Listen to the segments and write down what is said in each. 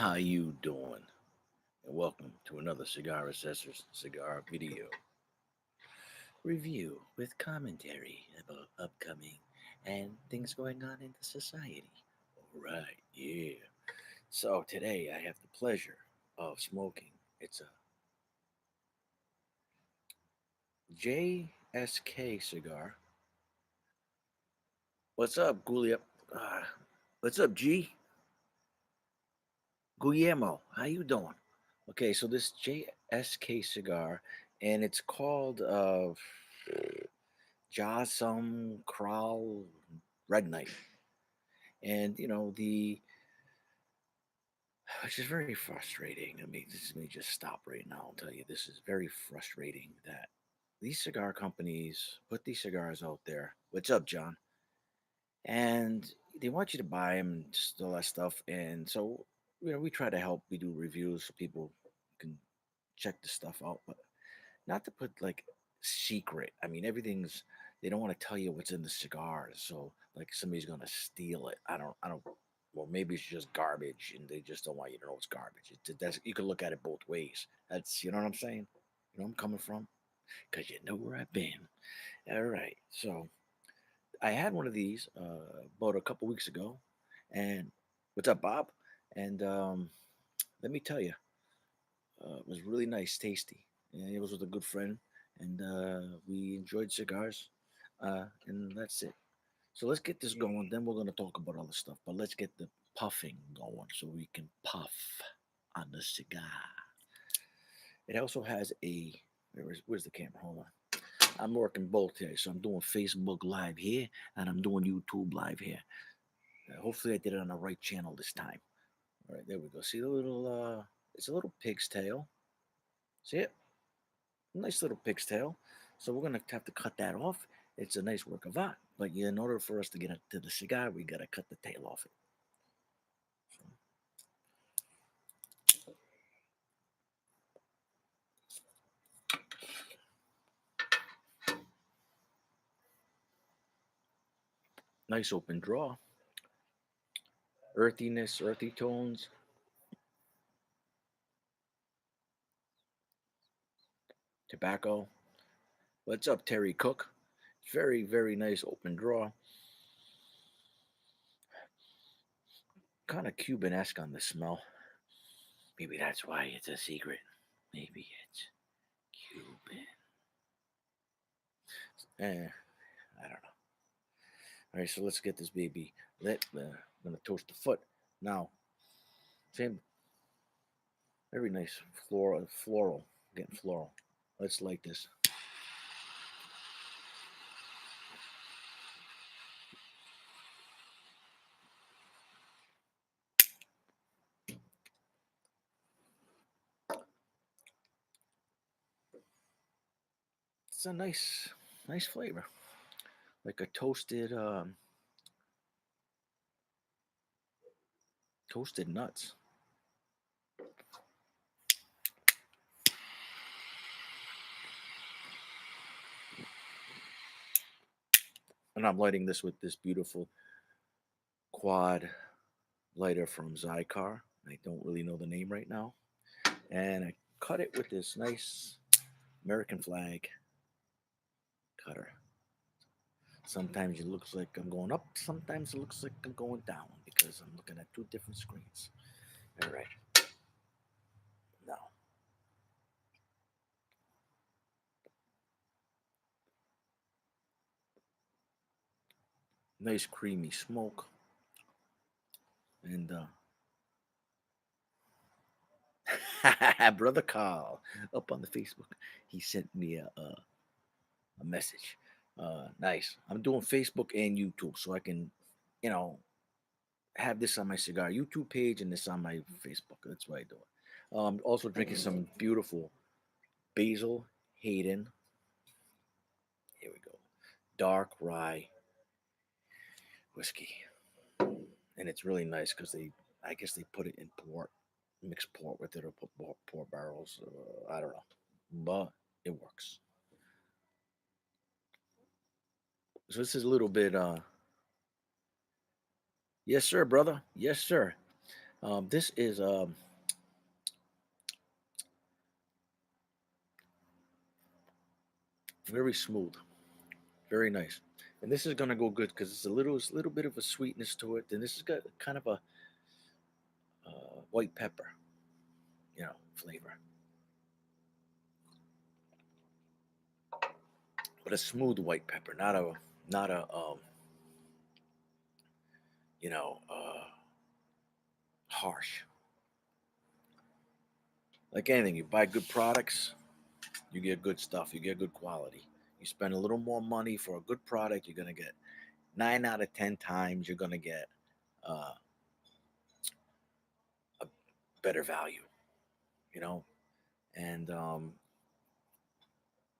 How you doing? And welcome to another Cigar Assessor's Cigar Video review with commentary about upcoming and things going on in the society. All right, yeah. So today I have the pleasure of smoking. It's a JSK cigar. What's up, Gulia? Uh, what's up, G? Guillermo, how you doing? Okay, so this JSK cigar, and it's called Jasum Kral Red Knight. And which is very frustrating. I mean, let me just stop right now and tell you this is very frustrating that these cigar companies put these cigars out there. What's up, John? And they want you to buy them and just all that stuff. And so, we try to help. We do reviews so people can check the stuff out, but not to put like secret. I mean, everything's they don't want to tell you what's in the cigars, so like somebody's gonna steal it. I don't. Well, maybe it's just garbage, and they just don't want you to know it's garbage. You can look at it both ways. That's what I'm saying. You know where I'm coming from, cause you know where I've been. All right, so I had one of these about a couple weeks ago, and what's up, Bob? And let me tell you, it was really nice, tasty. And it was with a good friend, and we enjoyed cigars, and that's it. So let's get this going. Then we're gonna talk about other stuff, but let's get the puffing going so we can puff on the cigar. It also has a where's the camera? Hold on. I'm working both here, so I'm doing Facebook Live here, and I'm doing YouTube Live here. Hopefully, I did it on the right channel this time. All right, there we go. See the little? It's a little pig's tail. See it? Nice little pig's tail. So we're gonna have to cut that off. It's a nice work of art, but in order for us to get to the cigar, we gotta cut the tail off it. So, nice open draw, earthiness, earthy tones, tobacco. What's up, Terry Cook? Very, very nice open draw. Kind of Cuban-esque on the smell. Maybe that's why it's a secret. Maybe it's Cuban. I don't know. All right, so let's get this baby lit. I'm gonna toast the foot now. Same, very nice floral. Getting floral. Let's light this. It's a nice flavor, like a toasted nuts. And I'm lighting this with this beautiful quad lighter from Zycar. I don't really know the name right now. And I cut it with this nice American flag cutter. Sometimes it looks like I'm going up, sometimes it looks like I'm going down because I'm looking at two different screens. All right. Now, nice creamy smoke. And brother Carl up on the Facebook, he sent me a message. Nice. I'm doing Facebook and YouTube, so I can, you know, have this on my cigar YouTube page and this on my Facebook. That's why I do it. Also drinking some beautiful Basil Hayden. Here we go. Dark rye whiskey, and it's really nice because I guess they put it in port, mix port with it, or put port barrels. I don't know, but it works. So this is a little bit. Yes, sir, brother. Yes, sir. This is very smooth, very nice, and this is gonna go good because it's a little bit of a sweetness to it. And this has got kind of a white pepper, flavor, but a smooth white pepper, not a you know uh, harsh. Like anything, you buy good products, you get good stuff, you get good quality. You spend a little more money for a good product, you're gonna get 9 out of 10 times you're gonna get uh, a better value, you know. And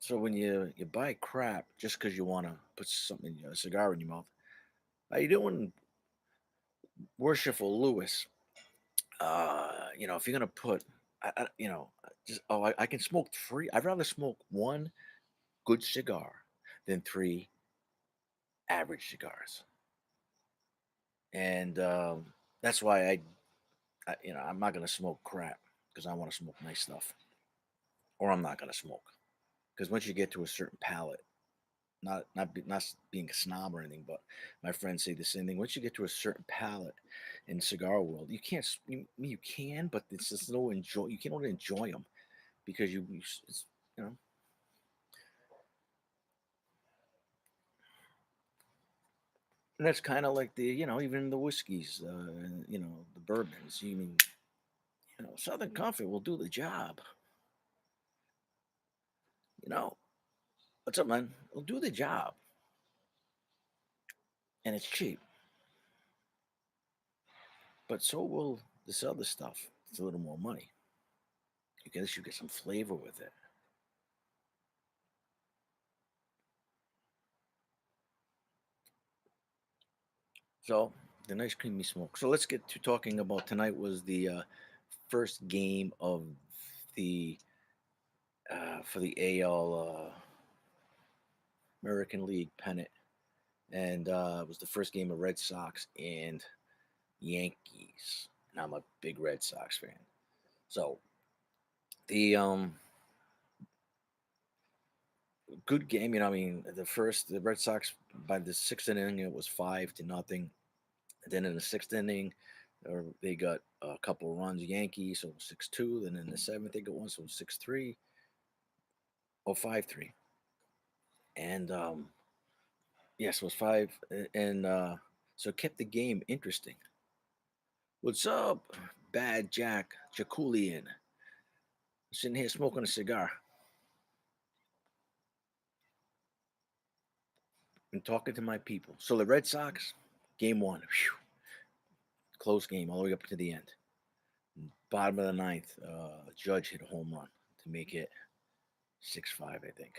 so when you buy crap just because you want to put something, a cigar in your mouth, how you doing, worshipful Lewis? If you're gonna put, just I can smoke three. I'd rather smoke one good cigar than three average cigars, and that's why I'm not gonna smoke crap because I want to smoke nice stuff, or I'm not gonna smoke because once you get to a certain palate, not being a snob or anything, but my friends say the same thing. Once you get to a certain palate in the cigar world, you can't. You can, but it's just no enjoy. You can't enjoy them because it's, you know, and that's kind of like even the whiskeys, the bourbons. You mean, Southern Comfort will do the job. You know, what's up, man? Will do the job, and it's cheap. But so will this other stuff. It's a little more money. You get some flavor with it. So the nice creamy smoke. So let's get to talking about tonight. Was the first game of the for the AL American League pennant, and it was the first game of Red Sox and Yankees. And I'm a big Red Sox fan. So the good game. I mean, the Red Sox by the sixth inning it was 5-0. Then in the sixth inning, they got a couple of runs. Yankees, so 6-2. Then in the seventh, they got one, so 6-3 or 5-3. And yes, it was five, and so it kept the game interesting. What's up, Bad Jack Jaculian? Sitting here smoking a cigar and talking to my people. So the Red Sox, game one, whew, close game all the way up to the end. Bottom of the ninth, Judge hit a home run to make it 6-5, I think.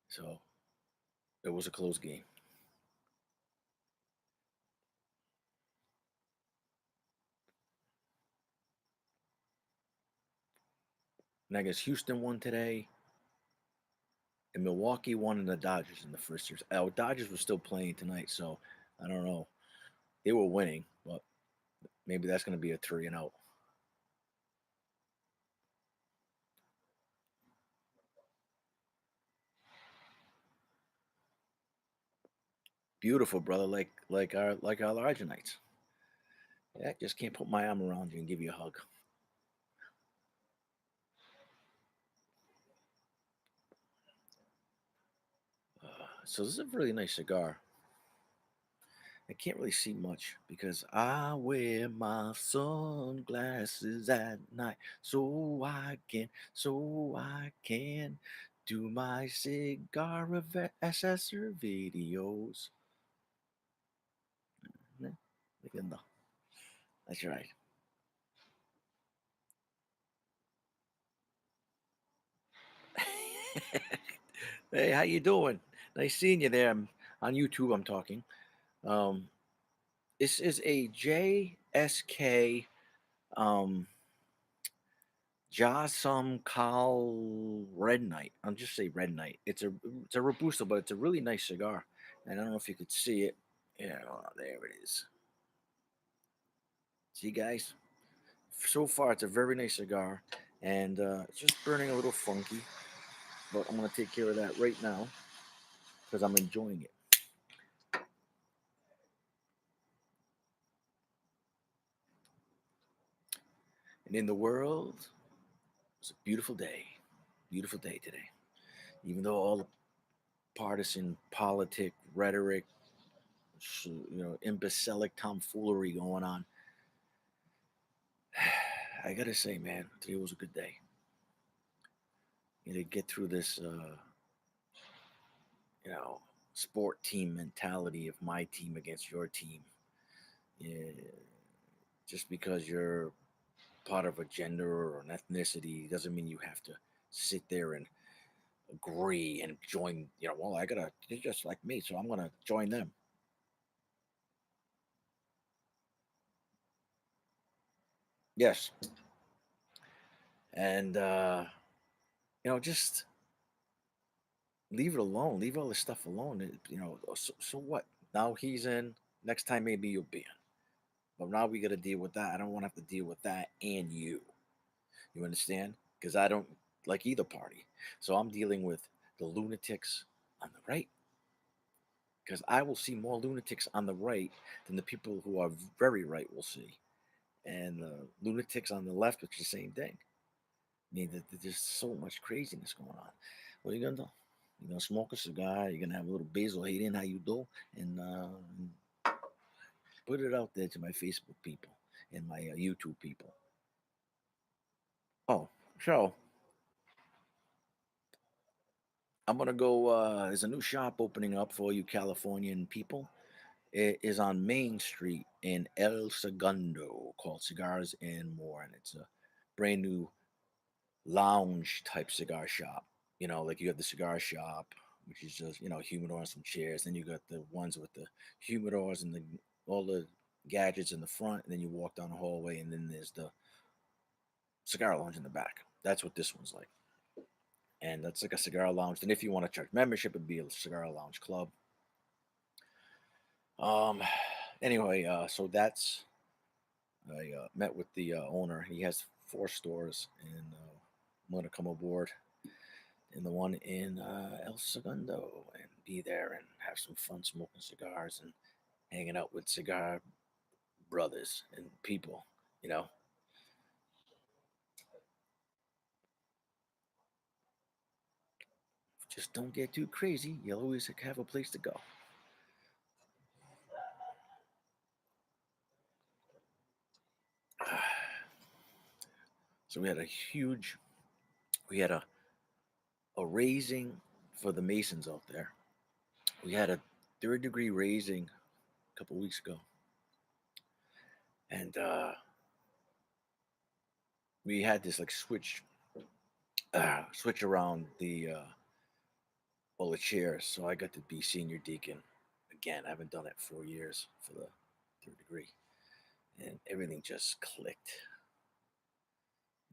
So it was a close game. And I guess Houston won today, and Milwaukee won in the Dodgers in the first series. Dodgers were still playing tonight, so I don't know. They were winning, but maybe that's going to be a 3-0. Beautiful, brother, like our Argenites. Yeah, I just can't put my arm around you and give you a hug. So this is a really nice cigar. I can't really see much because I wear my sunglasses at night so I can do my cigar assessor videos. Yeah, maganda. That's right. Hey, how you doing? Nice seeing you there. On YouTube. I'm talking. Um, this is a JSK Jasum Kal Red Knight. I'll just say Red Knight. It's a robusto, but it's a really nice cigar. And I don't know if you could see it. Yeah, there it is. See, guys, so far it's a very nice cigar, and it's just burning a little funky, but I'm gonna take care of that right now because I'm enjoying it. And in the world, it's a beautiful day today. Even though all the partisan politic rhetoric, imbecilic tomfoolery going on, I gotta say, man, today was a good day. To get through this, you know, sport team mentality of my team against your team. Yeah, just because you're part of a gender or an ethnicity doesn't mean you have to sit there and agree and join. Well, they're just like me, so I'm gonna join them. Yes, and just leave it alone. Leave all this stuff alone. So what? Now he's in. Next time maybe you'll be in. But now we got to deal with that. I don't want to have to deal with that and you. You understand? Because I don't like either party. So I'm dealing with the lunatics on the right. Because I will see more lunatics on the right than the people who are very right will see. And lunatics on the left, which is the same thing. I mean, there's so much craziness going on. What are you gonna do? You're gonna smoke a cigar. You're gonna have a little basil hate in how you do, and put it out there to my Facebook people and my YouTube people. Oh, so I'm gonna go. There's a new shop opening up for you Californian people. It is on Main Street in El Segundo called Cigars and More, and it's a brand new lounge type cigar shop. Like you have the cigar shop, which is just humidor and some chairs. Then you got the ones with the humidors and the all the gadgets in the front, and then you walk down the hallway, and then there's the cigar lounge in the back. That's what this one's like, and that's like a cigar lounge. And if you want to charge membership, it'd be a cigar lounge club. Um, anyway, so that's I met with the owner. He has 4 stores, and I'm gonna come aboard in the one in El Segundo and be there and have some fun smoking cigars and hanging out with cigar brothers and people. You know, just don't get too crazy. You'll always have a place to go. So we had a raising for the Masons out there. We had a third-degree raising a couple weeks ago, and we had this like switch around the all the chairs. So I got to be senior deacon again. I haven't done it 4 years for the third degree, and everything just clicked.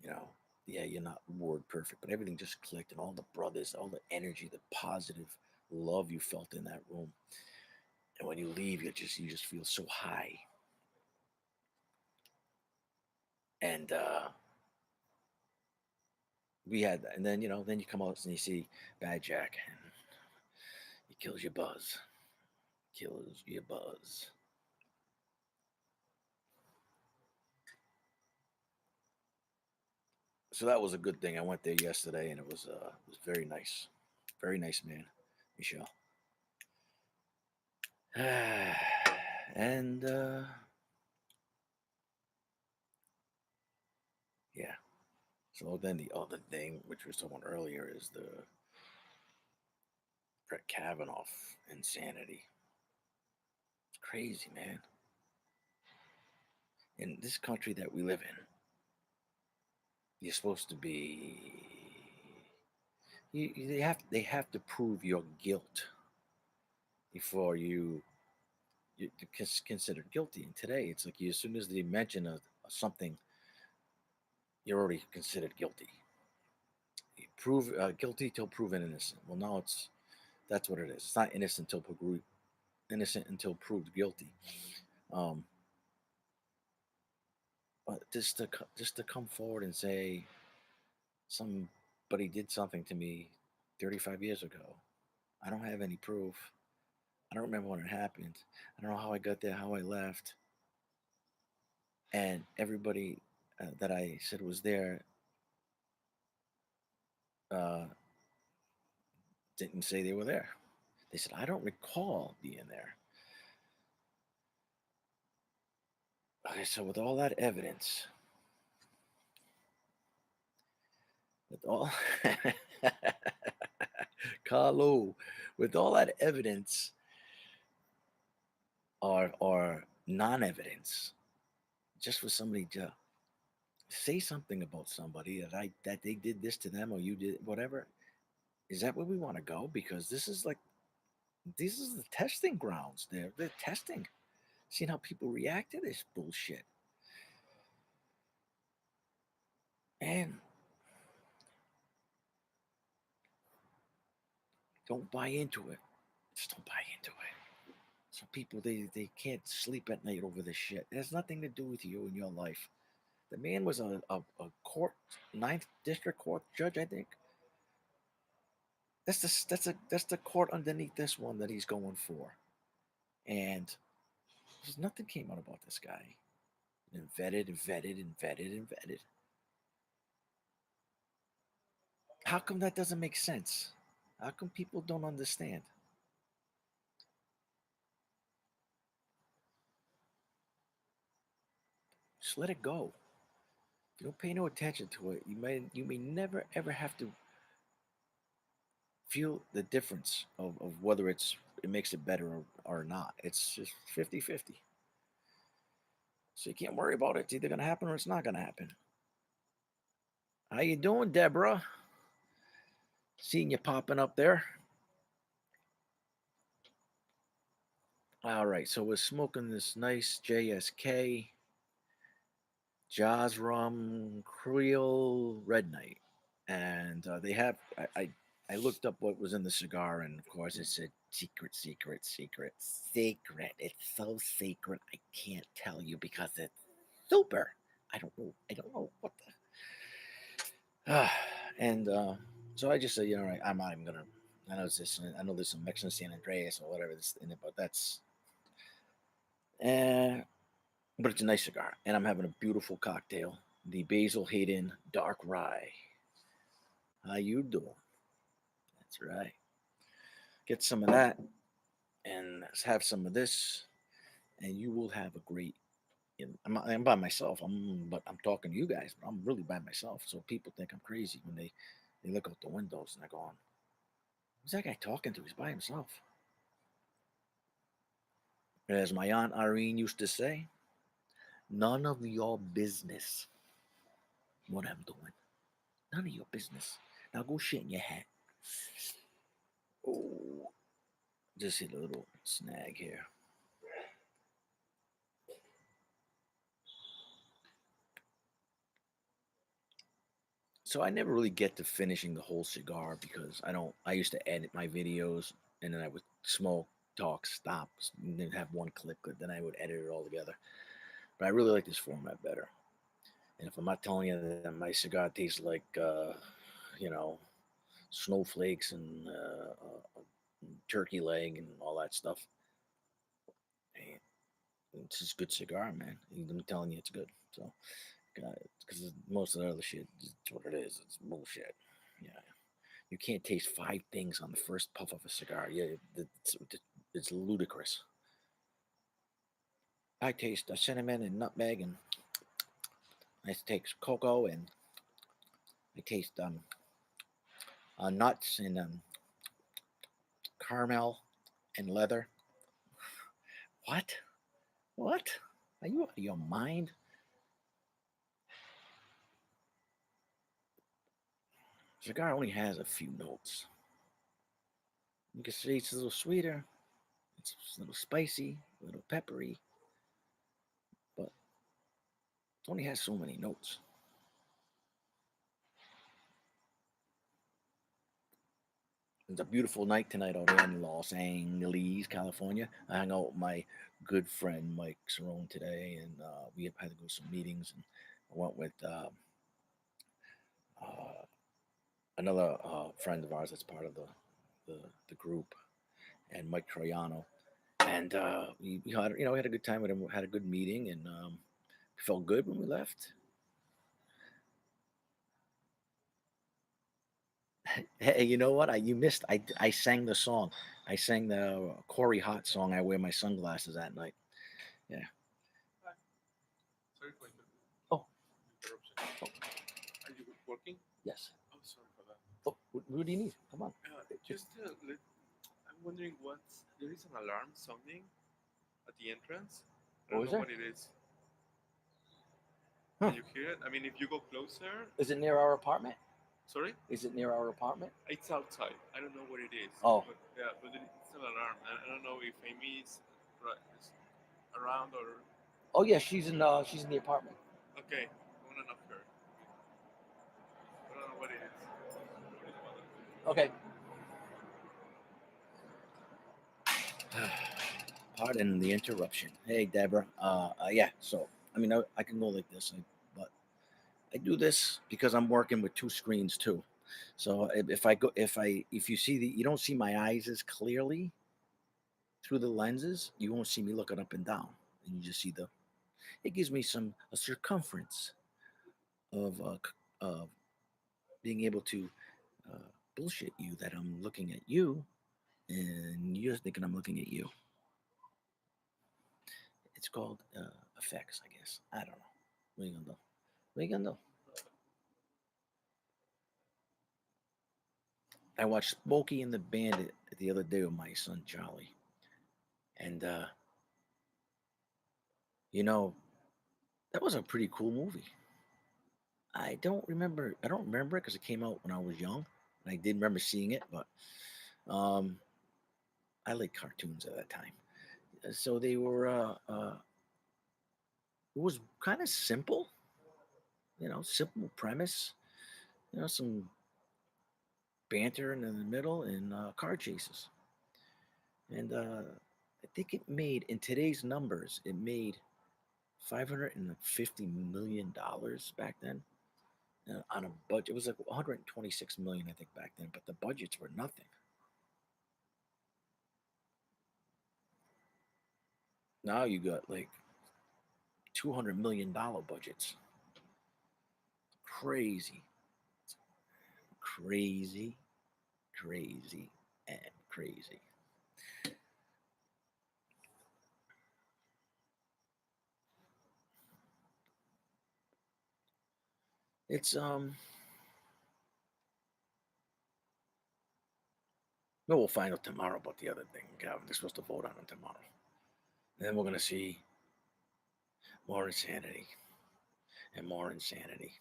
You know, yeah, you're not word perfect, but everything just clicked, and all the brothers, all the energy, the positive love you felt in that room. And when you leave, you just feel so high. And we had, and then then you come out and you see Bad Jack, and he kills your buzz, kills your buzz. So that was a good thing. I went there yesterday, and it was very nice, very nice man, Michelle. And yeah. So then the other thing, which we were talking about earlier, is the Brett Kavanaugh insanity. It's crazy, man. In this country that we live in, you're supposed to be. They have to prove your guilt before you considered guilty. And today, it's like as soon as they mention something, you're already considered guilty. You prove guilty till proven innocent. Well, now that's what it is. It's not innocent until proved guilty. Um, just to come forward and say somebody did something to me 35 years ago. I don't have any proof. I don't remember when it happened. I don't know how I got there, how I left, and everybody that I said was there uh, didn't say they were there. They said I don't recall being there. Okay, so with all that evidence, with all Carlo, with all that evidence or non-evidence, just for somebody to say something about somebody that they did this to them or you did whatever, is that where we want to go? Because this is like these is the testing grounds. They're testing, seeing how people react to this bullshit. And don't buy into it. Just don't buy into it. Some people they can't sleep at night over this shit. It has nothing to do with you and your life. The man was a court ninth district court judge, I think. That's the court underneath this one that he's going for. And there's nothing came out about this guy. And vetted and vetted and vetted and vetted. How come that doesn't make sense? How come people don't understand? Just let it go. If you don't pay no attention to it, you may never ever have to feel the difference of whether it makes it better or not. It's just 50-50. So you can't worry about it. It's either gonna happen or it's not gonna happen. How you doing, Deborah? Seeing you popping up there. All right, so we're smoking this nice JSK Jaws Rum Creole Red Night, and they have. I looked up what was in the cigar, and of course it said secret, secret, secret, secret. It's so secret I can't tell you because it's super. I don't know. I don't know what the. And so I just said, you know, I'm not even gonna. I know it's this. I know there's some Mexican San Andreas or whatever this in it, but that's. Uh, but it's a nice cigar, and I'm having a beautiful cocktail, the Basil Hayden Dark Rye. How you doing? That's right. Get some of that, and let's have some of this, and you will have a great. I'm by myself. But I'm talking to you guys, but I'm really by myself. So people think I'm crazy when they look out the windows and they're going, "Who's that guy talking to? He's by himself." As my aunt Irene used to say, "None of your business what I'm doing. None of your business. Now go shit in your hat." Oh, just hit a little snag here. So I never really get to finishing the whole cigar because I don't. I used to edit my videos and then I would smoke, talk, stop, and then have one clip. Then I would edit it all together. But I really like this format better. And if I'm not telling you that my cigar tastes like, you know, snowflakes and turkey leg and all that stuff, hey, it's just good cigar, man. I'm telling you, it's good. So, because most of the other shit is what it is. It's bullshit. Yeah. You can't taste five things on the first puff of a cigar. Yeah, it's ludicrous. I taste cinnamon and nutmeg, and I taste cocoa, and I taste nuts and caramel and leather. What? What? Are you out of your mind? Cigar only has a few notes. You can see it's a little sweeter, it's a little spicy, a little peppery, but it only has so many notes. It's a beautiful night tonight out here in Los Angeles, California. I hung out with my good friend Mike Cerrone today, and we had to go to some meetings. And I went with uh, another friend of ours that's part of the, the group, and Mike Troiano. And we had, we had a good time with him. Had a good meeting, and felt good when we left. Hey, you know what? You missed. I sang the song. I sang the Corey Hot song. I wear my sunglasses at night. Yeah. Sorry for the Oh, interruption. oh, Are you working? yes. Oh, sorry for that. Oh, what do you need? Come on. Just I'm wondering what there is an alarm sounding at the entrance. I What don't was know there? what it is. Huh? Can you hear it? I mean, if you go closer, Is it near our apartment? sorry, Is it near our apartment? it's outside. I don't know what it is, Oh, but yeah, but it's an alarm. I don't know if Amy is around or oh yeah. She's in the apartment. okay. I wanna knock her. I don't know what it is. Okay. Pardon the interruption. Hey, Deborah. Yeah. So, I mean, I can go like this, but I do this because I'm working with two screens too. So if you see you don't see my eyes as clearly through the lenses, you won't see me looking up and down, and you just see the. It gives me a circumference of being able to uh, bullshit you that I'm looking at you, and you're thinking I'm looking at you. It's called effects, I guess. I don't know. What are you gonna do? What are you gonna do? I watched Smokey and the Bandit the other day with my son Charlie, and you know that was a pretty cool movie. I don't remember. I don't remember it because it came out when I was young, and I did remember seeing it. But um, I liked cartoons at that time, so they were. It was kind of simple, simple premise. Some banter in the middle and car chases, and I think it made in today's numbers, it made $550 million back then on a budget. It was like 126 million, I think, back then, but the budgets were nothing. Now you got like $200 million budgets. Crazy, crazy, crazy, and crazy. It's no, we'll find out tomorrow about the other thing, Gavin. They're supposed to vote on it tomorrow. And then we're gonna see more insanity and more insanity.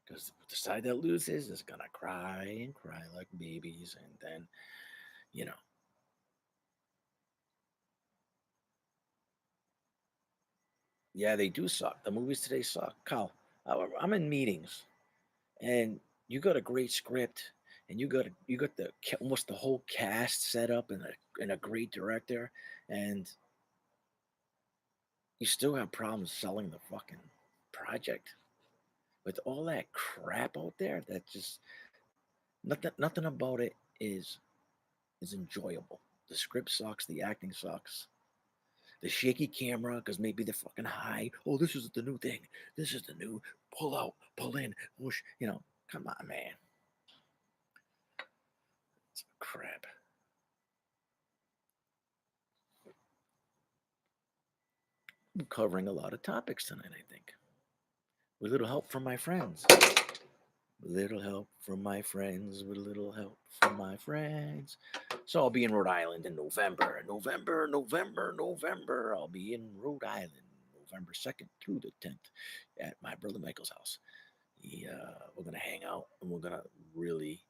Because the side that loses is gonna cry and cry like babies, and then you know, yeah, they do suck. The movies today suck. Kyle, I'm in meetings, and you got a great script, and you got almost the whole cast set up, and a great director, and you still have problems selling the fucking project with all that crap out there. That just nothing about it is enjoyable. The script sucks. The acting sucks. The shaky camera because maybe they're fucking high. Oh, this is the new thing. This is the new pull out, pull in, whoosh. Come on, man. It's crap. I'm covering a lot of topics tonight, I think. With a little help from my friends. Little help from my friends. With a little help from my friends. So I'll be in Rhode Island in November. November, November, November. I'll be in Rhode Island November 2nd through the 10th at my brother Michael's house. We're gonna hang out and we're gonna really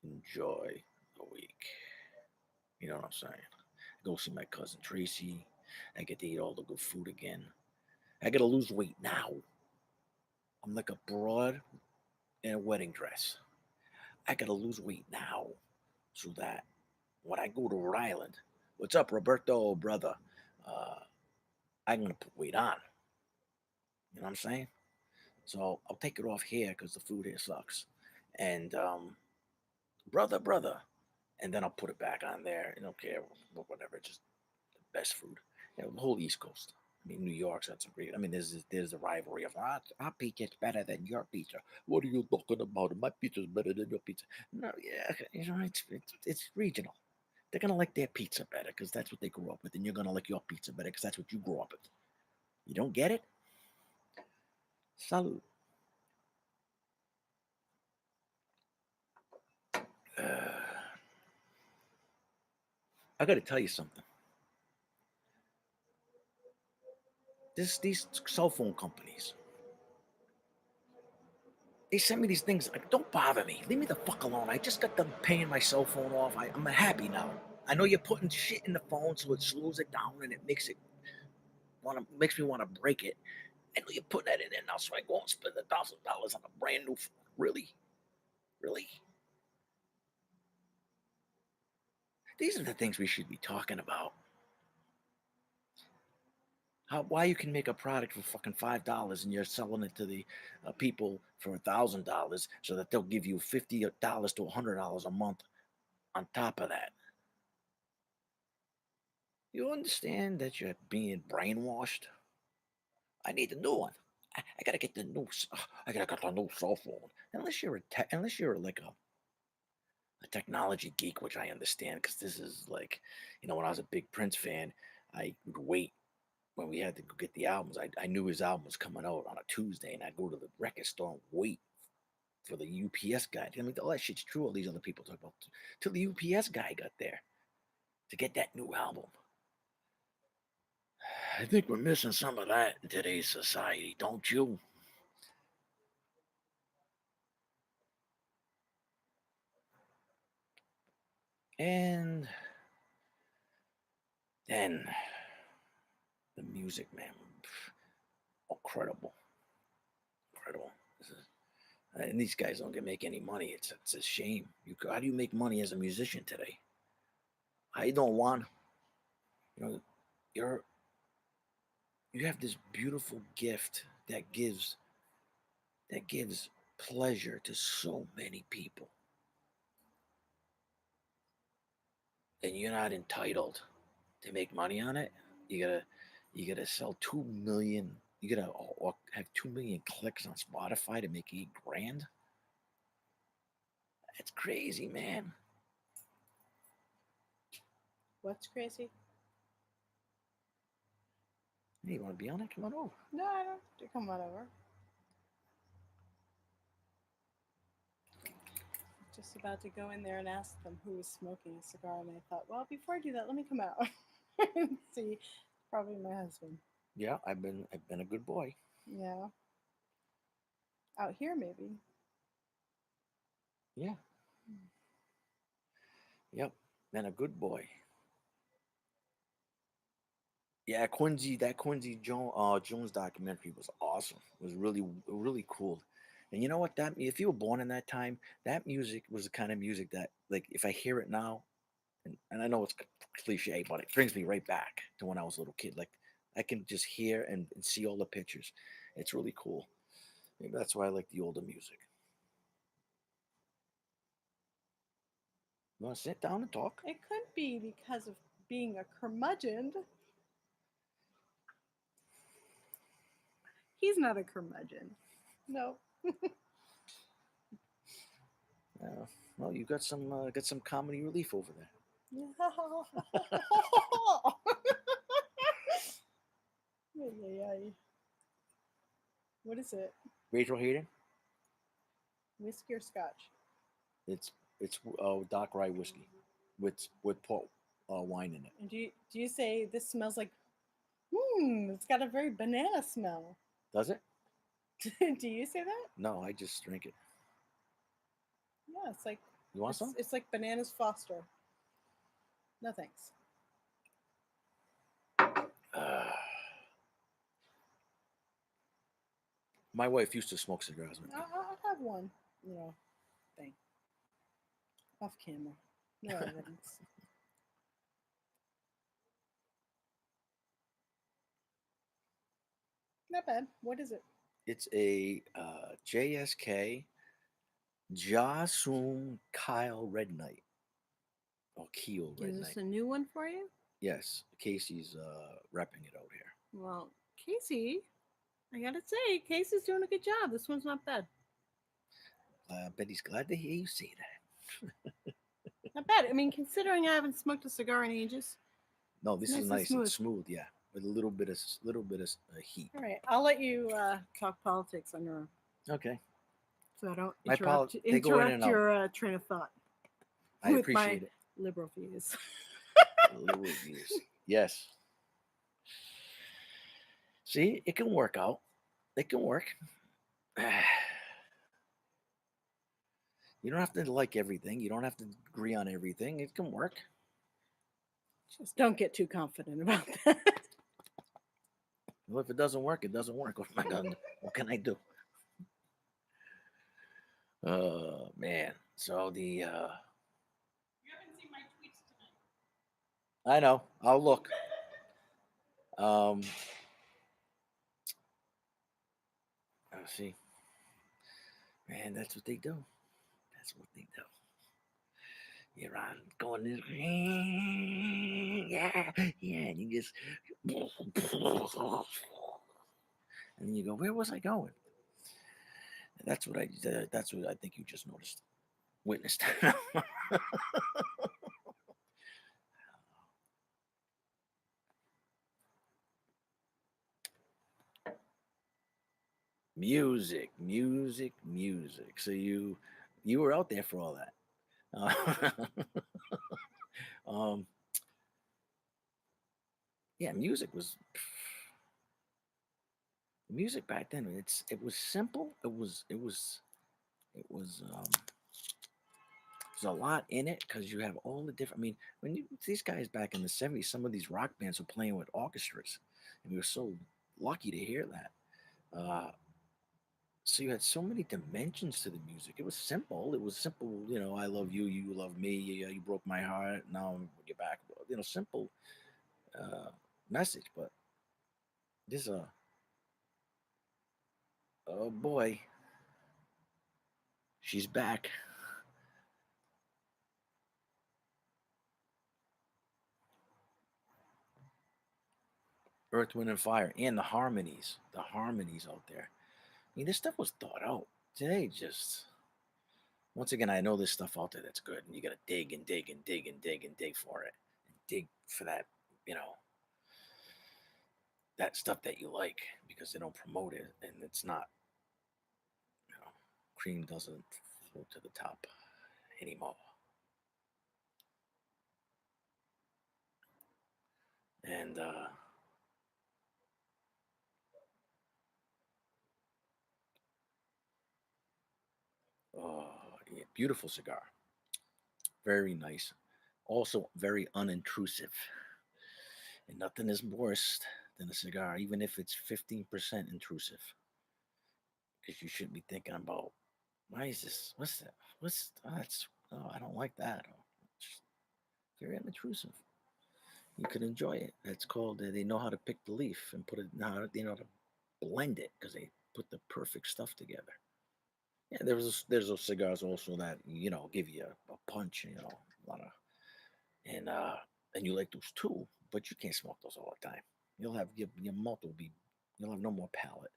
enjoy the week. You know what I'm saying? Go see my cousin Tracy. I get to eat all the good food again. I gotta lose weight now. I'm like a broad in a wedding dress. I gotta lose weight now so that when I go to Rhode Island, what's up, Roberto, brother? Uh, I'm gonna put weight on. You know what I'm saying? So I'll take it off here because the food here sucks. And brother, and then I'll put it back on there. I don't care, whatever. Just the best food. The whole East Coast. I mean, New York's got some great. I mean, there's the rivalry of our pizza's better than your pizza. What are you talking about? My pizza's better than your pizza. No, yeah, it's regional. They're gonna like their pizza better because that's what they grew up with, and you're gonna like your pizza better because that's what you grew up with. You don't get it? Salud. I got to tell you something. These cell phone companies, they send me these things. Like, don't bother me. Leave me the fuck alone. I just got done paying my cell phone off. I'm happy now. I know you're putting shit in the phone so it slows it down and it makes me want to break it. I know you're putting that in there now, so I go and spend $1,000 on a brand new phone. Really, really. These are the things we should be talking about. Why you can make a product for fucking $5 and you're selling it to the people for $1,000 so that they'll give you $50 to $100 a month on top of that. You understand that you're being brainwashed? I need a new one. I gotta get the new. I gotta get the new cell phone. Unless you're like a technology geek, which I understand, because this is like, when I was a big Prince fan, I would wait when we had to go get the albums. I knew his album was coming out on a Tuesday, and I'd go to the record store and wait for the UPS guy. I mean, all that shit's true. All these other people talk about till the UPS guy got there to get that new album. I think we're missing some of that in today's society, don't you? And then the music, man, incredible, incredible. And these guys don't get make any money. It's a shame. How do you make money as a musician today? I don't want. You know, you're you have this beautiful gift that gives pleasure to so many people, and you're not entitled to make money on it. You gotta sell 2 million. You gotta or have 2 million clicks on Spotify to make 8 grand. That's crazy, man. What's crazy? Hey, you want to be on it? Come on over. No, I don't. Come on over. Just about to go in there and ask them who was smoking a cigar, and I thought, well, before I do that, let me come out and see. Probably my husband. Yeah, I've been a good boy. Yeah, out here maybe. Yeah, yep, been a good boy. Yeah, Jones documentary was awesome. It was really cool. And you know what? That if you were born in that time, that music was the kind of music that, like, if I hear it now, and I know it's cliche, but it brings me right back to when I was a little kid. Like, I can just hear and see all the pictures. It's really cool. Maybe that's why I like the older music. You want to sit down and talk? It could be because of being a curmudgeon. He's not a curmudgeon. No. Well, you got some comedy relief over there. Ay, ay, ay. What is it? Rachel Hayden. Whiskey or scotch? It's Doc Rye whiskey with port wine in it. And do you say this smells like? It's got a very banana smell. Does it? Do you say that? No, I just drink it. Yeah, it's like You want it's some? it's like bananas Foster. No thanks. Uh, my wife used to smoke cigars with me. I'll have one. You know, thing off camera. No evidence. Not bad. What is it? It's a JSK Jasum Kyle Red Knight or Keel Is Red this Knight. a new one for you? Yes, Casey's repping it out here. Well, Casey, I gotta say, Casey's doing a good job. This one's not bad. I bet he's glad to hear you say that. Not bad. I mean, considering I haven't smoked a cigar in ages, No, it's this is nice and nice. It's smooth. smooth, yeah, with a little bit of heat. All right, I'll let you talk politics on your own, Okay, so I don't they go in and interrupt out. your train of thought I with my appreciate it. liberal views. Liberal views. Yes. See, it can work out. It can work. You don't have to like everything. You don't have to agree on everything. It can work. Just don't get too confident about that. Well, if it doesn't work, it doesn't work. What am I gonna do? What can I do? Oh man. So the You haven't seen my tweets tonight. I know. I'll look. Um let's see. Man, that's what they do. That's what they do. You're on going this yeah, yeah, and you just and then you go, where was I going? And that's what I think you just noticed. Witnessed. Music, music, music. So you were out there for all that. um, yeah, music back then. It was simple. There's a lot in it because you have all the different. I mean, when you these guys back in the '70s, some of these rock bands were playing with orchestras, and we were so lucky to hear that. So you had so many dimensions to the music. It was simple. It was simple. I love you. You love me. You broke my heart. Now you're back. Simple uh, message. But this oh boy, she's back. Earth, Wind, and Fire, and the harmonies out there. I mean, this stuff was thought out. Today, just once again, I know there's stuff out there that's good, and you got to dig and dig and dig and dig and dig for it, and dig for that, you know, that stuff that you like because they don't promote it, and it's not, you know, cream doesn't float to the top anymore. And yeah, beautiful cigar, very nice, also very unintrusive, and nothing is worse than a cigar, even if it's 15% intrusive, because you shouldn't be thinking about why is this? What's that? That's I don't like that. Just very unintrusive. You could enjoy it. That's called. They know how to pick the leaf and put it. Now they know how to blend it because they put the perfect stuff together. Yeah, there's those cigars also that give you a punch. A lot of and and you like those too, but you can't smoke those all the time. You'll have your mouth will be. You'll have no more palate,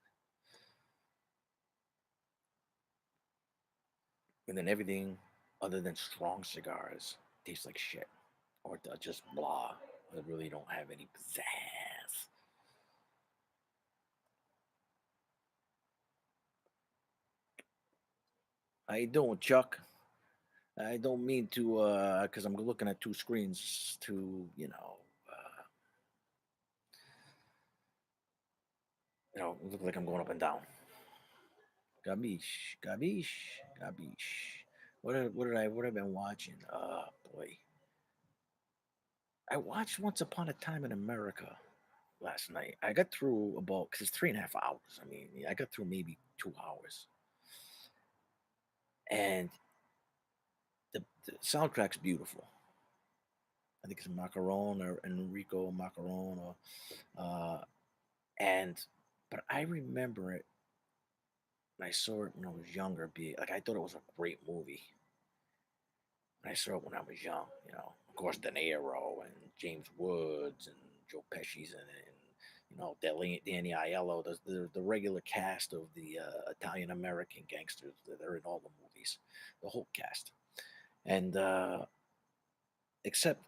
and then everything other than strong cigars tastes like shit or just blah. They really don't have any pizzazz. How you doing, Chuck? I don't mean to, because I'm looking at two screens to, look like I'm going up and down. Gabish, gabish, gabish. What have I been watching? Boy, I watched Once Upon a Time in America last night. I got through about because it's 3.5 hours. I mean, I got through maybe 2 hours, and the soundtrack's beautiful. I think it's Macaron or Enrico Macaron, or and but I remember it. And I saw it when I was younger. Be like I thought it was a great movie. And I saw it when I was young. Of course, De Niro and James Woods and Joe Pesci's in it, and Danny Aiello, the regular cast of the Italian American gangsters that are in all the movies, the whole cast, and except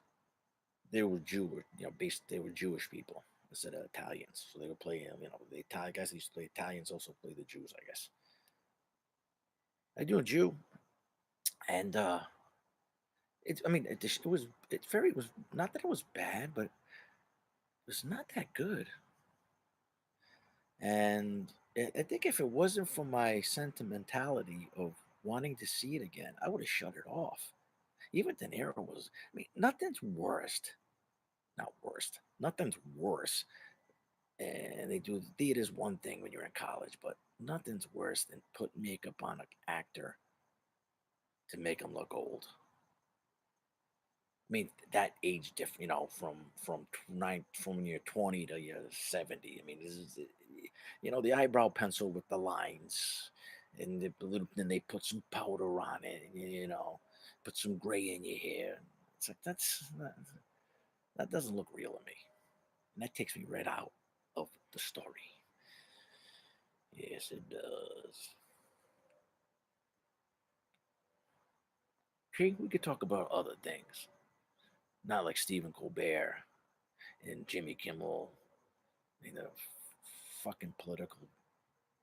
they were Jewish, based they were Jewish people instead of Italians, so they were playing, the Italian guys that used to play Italians also play the Jews, I guess. I do a Jew, and I mean, it was not that it was bad, but it was not that good. And I think if it wasn't for my sentimentality of wanting to see it again, I would have shut it off. Even De Niro was, I mean, nothing's worst, not worst, nothing's worse. And they do theater's one thing when you're in college, but nothing's worse than put makeup on an actor to make him look old. I mean, that age different, from when you're 20 to you're 70. I mean, this is, the eyebrow pencil with the lines, and then they put some powder on it, and, put some gray in your hair. It's like that doesn't look real to me, and that takes me right out of the story. Yes, it does. Okay, we could talk about other things, not like Stephen Colbert and Jimmy Kimmel, fucking political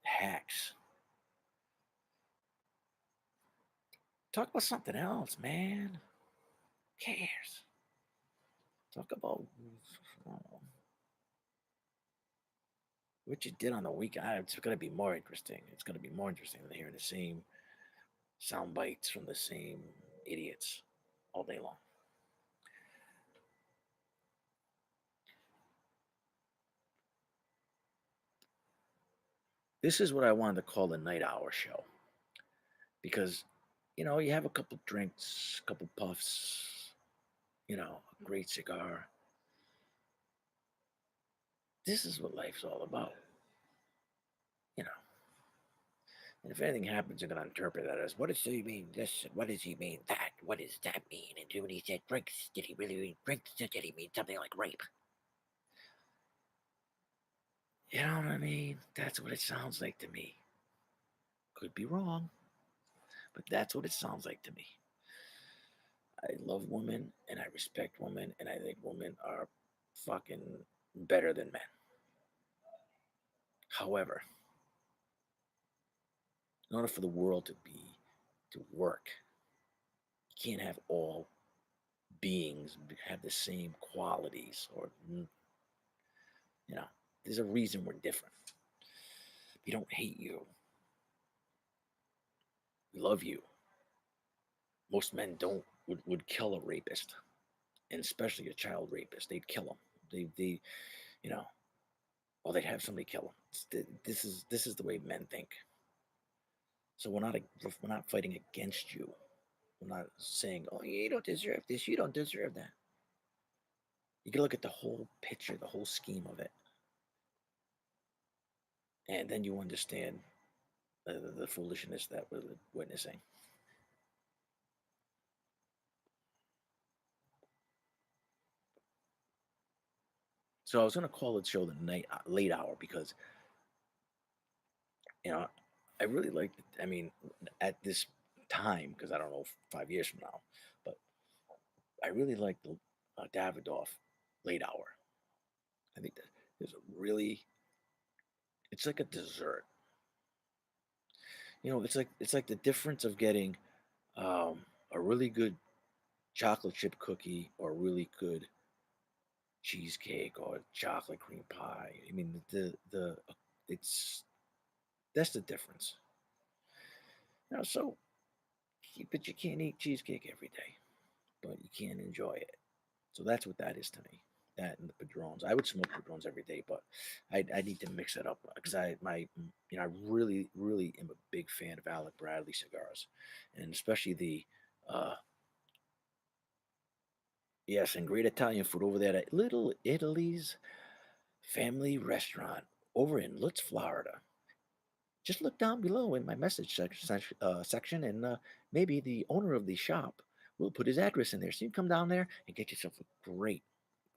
hacks. Talk about something else, man. Who cares? Talk about what you did on the weekend. It's going to be more interesting. It's going to be more interesting than hearing the same sound bites from the same idiots all day long. This is what I wanted to call the night hour show because, you have a couple drinks, a couple puffs, a great cigar. This is what life's all about, you know. And if anything happens, you're going to interpret that as, what does he mean this? And what does he mean that? What does that mean? And when he said drinks, did he really mean drinks? Or did he mean something like rape? You know what I mean? That's what it sounds like to me. Could be wrong, but that's what it sounds like to me. I love women and I respect women, and I think women are fucking better than men. However, in order for the world to work, you can't have all beings have the same qualities, or you know there's a reason we're different. We don't hate you, we love you. Most men don't would kill a rapist, and especially a child rapist. They'd kill him. They you know or they'd have somebody kill him. This is the way men think. So we're not fighting against you. We're not saying, oh, you don't deserve this, you don't deserve that. You can look at the whole picture, the whole scheme of it, and then you understand the foolishness that we're witnessing. So I was going to call the show the night late hour because you know I really like. I mean, at this time, because I don't know 5 years from now, but I really like the Davidoff late hour. I think that is a really. It's like a dessert. It's like the difference of getting a really good chocolate chip cookie or a really good cheesecake or chocolate cream pie. I mean, it's that's the difference. So but you can't eat cheesecake every day, but you can enjoy it. So that's what that is to me. That and the padrones. I would smoke padrones every day, but I need to mix it up because I really really am a big fan of Alec Bradley cigars, and especially the uh, yes, and great Italian food over there at Little Italy's Family Restaurant over in Lutz, Florida. Just look down below in my message section, and maybe the owner of the shop will put his address in there. So you can come down there and get yourself a great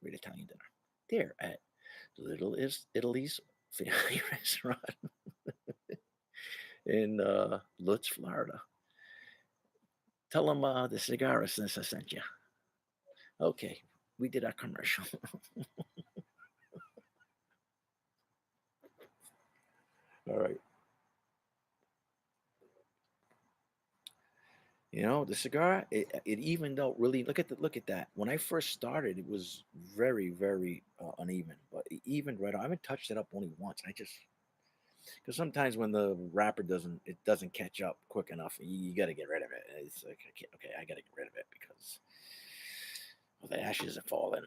Italian dinner there at Italy's family restaurant in Lutz, Florida. Tell them the cigar since I sent you. Okay, we did our commercial. All right. You know, the cigar, it evened out really. Look at that. When I first started, it was very uneven, but it evened right out. I haven't touched it up only once. I just because sometimes when the wrapper doesn't catch up quick enough, you got to get rid of it. It's like okay, I got to get rid of it because well, the ashes are falling,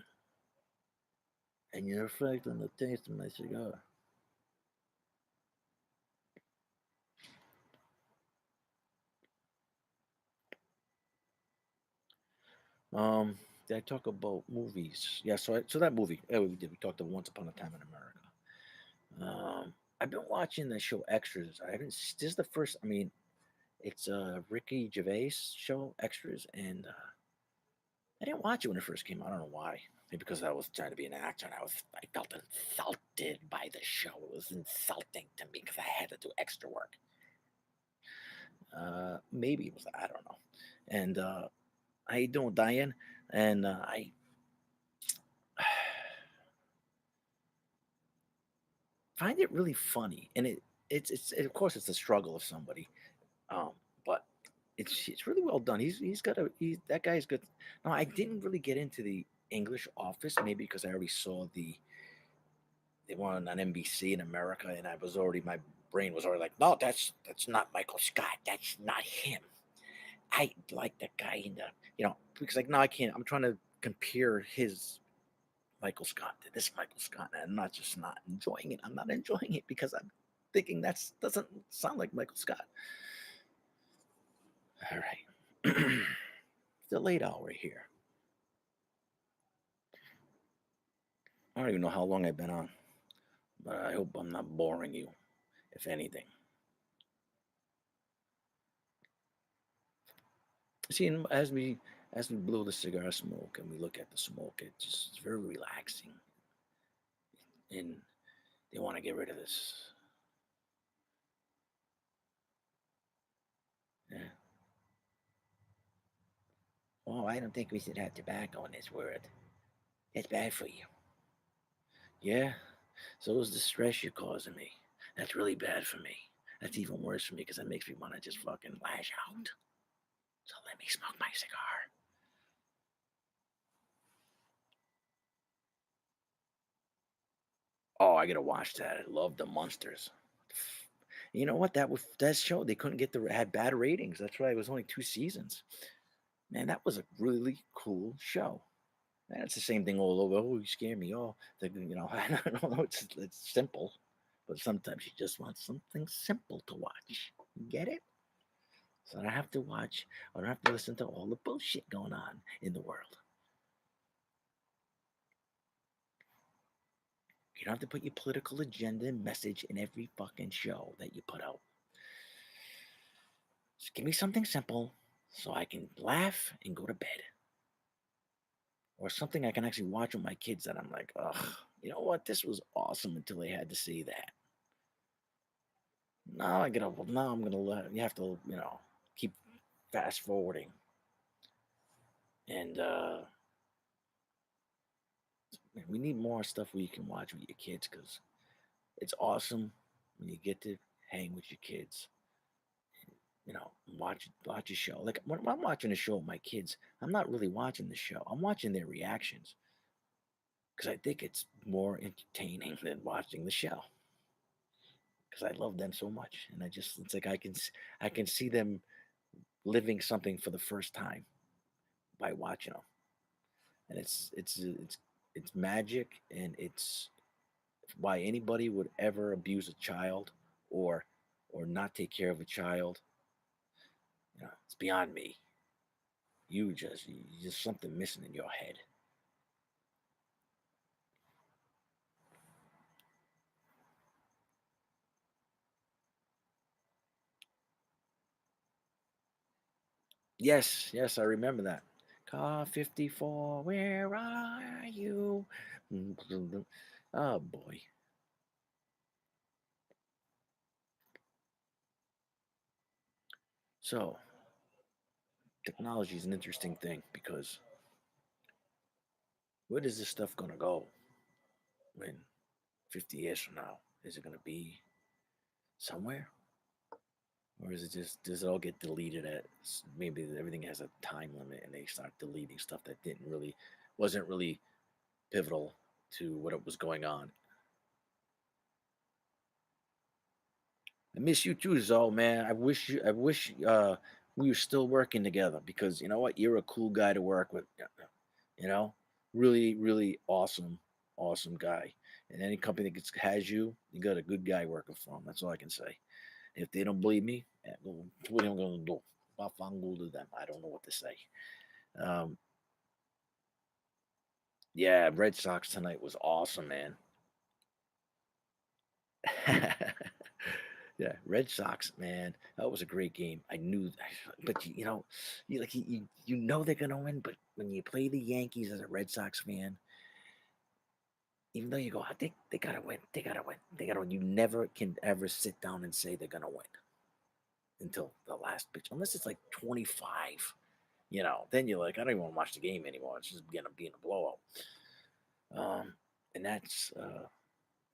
and you're affecting the taste of my cigar. Um, did I talk about movies? Yeah, so that movie, yeah, we did. We talked about Once Upon a Time in America. I've been watching the show Extras. I haven't. This is the first. I mean, it's a Ricky Gervais show, Extras, and I didn't watch it when it first came out. I don't know why. Maybe because I was trying to be an actor, and I felt insulted by the show. It was insulting to me because I had to do extra work. Maybe it was. I don't know. And how you doing, Diane? And I find it really funny, and of course it's a struggle of somebody, but it's really well done. He's got a that guy's good. No, I didn't really get into the English Office, maybe because I already saw the one on NBC in America, and my brain was already like, no, that's not Michael Scott, that's not him. I like the guy in the because like no, I can't. I'm trying to compare his Michael Scott to this Michael Scott, and I'm not just not enjoying it. I'm not enjoying it because I'm thinking that's doesn't sound like Michael Scott. All right. It's a late hour here. I don't even know how long I've been on, but I hope I'm not boring you, if anything. See, and as we blow the cigar smoke and we look at the smoke, it's very relaxing, and they want to get rid of this. Yeah. Oh, I don't think we should have tobacco in this world. It's bad for you. Yeah. So is the stress you're causing me. That's really bad for me. That's even worse for me because that makes me want to just fucking lash out. So let me smoke my cigar. Oh, I gotta watch that. I love the monsters. You know what? That show they couldn't get the had bad ratings. That's why it was only 2 seasons. Man, that was a really cool show. And it's the same thing all over. Oh, you scare me. Oh, I don't know. It's simple, but sometimes you just want something simple to watch. You get it? So I don't have to watch. I don't have to listen to all the bullshit going on in the world. You don't have to put your political agenda and message in every fucking show that you put out. Just give me something simple so I can laugh and go to bed. Or something I can actually watch with my kids that I'm like, ugh, you know what? This was awesome until they had to see that. Now I get up. Now I'm gonna let you have to, keep fast forwarding. And we need more stuff where you can watch with your kids because it's awesome when you get to hang with your kids. Watch a show. Like when I'm watching a show with my kids, I'm not really watching the show. I'm watching their reactions because I think it's more entertaining than watching the show. Because I love them so much, and it's like I can see them living something for the first time by watching them, and it's magic, and it's why anybody would ever abuse a child or not take care of a child. It's beyond me. You just something missing in your head. Yes, yes, I remember that. Car 54, where are you? Oh boy. So, technology is an interesting thing because where is this stuff going to go when 50 years from now? Is it going to be somewhere? Or is it just, does it all get deleted at, maybe everything has a time limit and they start deleting stuff that wasn't really pivotal to what it was going on. I miss you too, Zoe, man. I wish we were still working together because you know what? You're a cool guy to work with. You know, really, really awesome guy. And any company that has you, you got a good guy working for them. That's all I can say. If they don't believe me, what am I going to do? I'm going to them. I don't know what to say. Um, yeah, Red Sox tonight was awesome, man. Yeah, Red Sox, man, that was a great game. I knew, but you know they're gonna win. But when you play the Yankees as a Red Sox fan, even though you go, they gotta win, they gotta win, they gotta win. You never can ever sit down and say they're gonna win until the last pitch, unless it's like 25. Then you're like, I don't even want to watch the game anymore. It's just gonna be in a blowout. And that's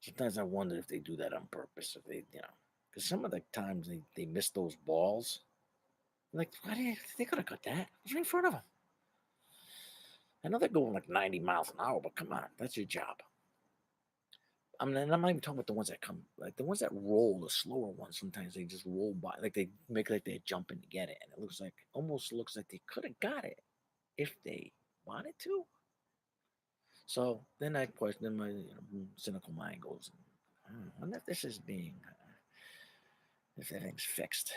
sometimes I wonder if they do that on purpose. If because some of the times they miss those balls. Like, why did they could have got that? It was right in front of them. I know they're going like 90 miles an hour, but come on, that's your job. I mean, and I'm not even talking about the ones that come, like the ones that roll, the slower ones. Sometimes they just roll by, like they make like they're jumping to get it, and it almost looks like they could have got it if they wanted to. So then I question, then my cynical mind goes, I wonder if this is being, if everything's fixed.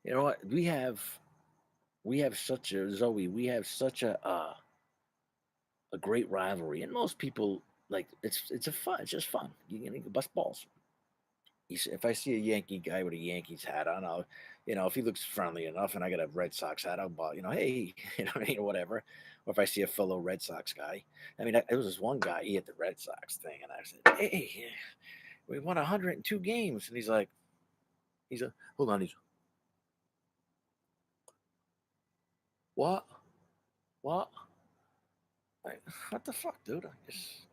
You know what? We have such a Zoe. We have such a great rivalry, and most people like it's a fun. It's just fun. You bust balls. If I see a Yankee guy with a Yankees hat on, if he looks friendly enough, and I got a Red Sox hat, I'll ball. Hey, what I mean, or whatever. Or if I see a fellow Red Sox guy, I mean, there was this one guy. He had the Red Sox thing, and I said, "Hey, we won 102 games," and he's a, hold on, he's what, what, like, what the fuck, dude? Just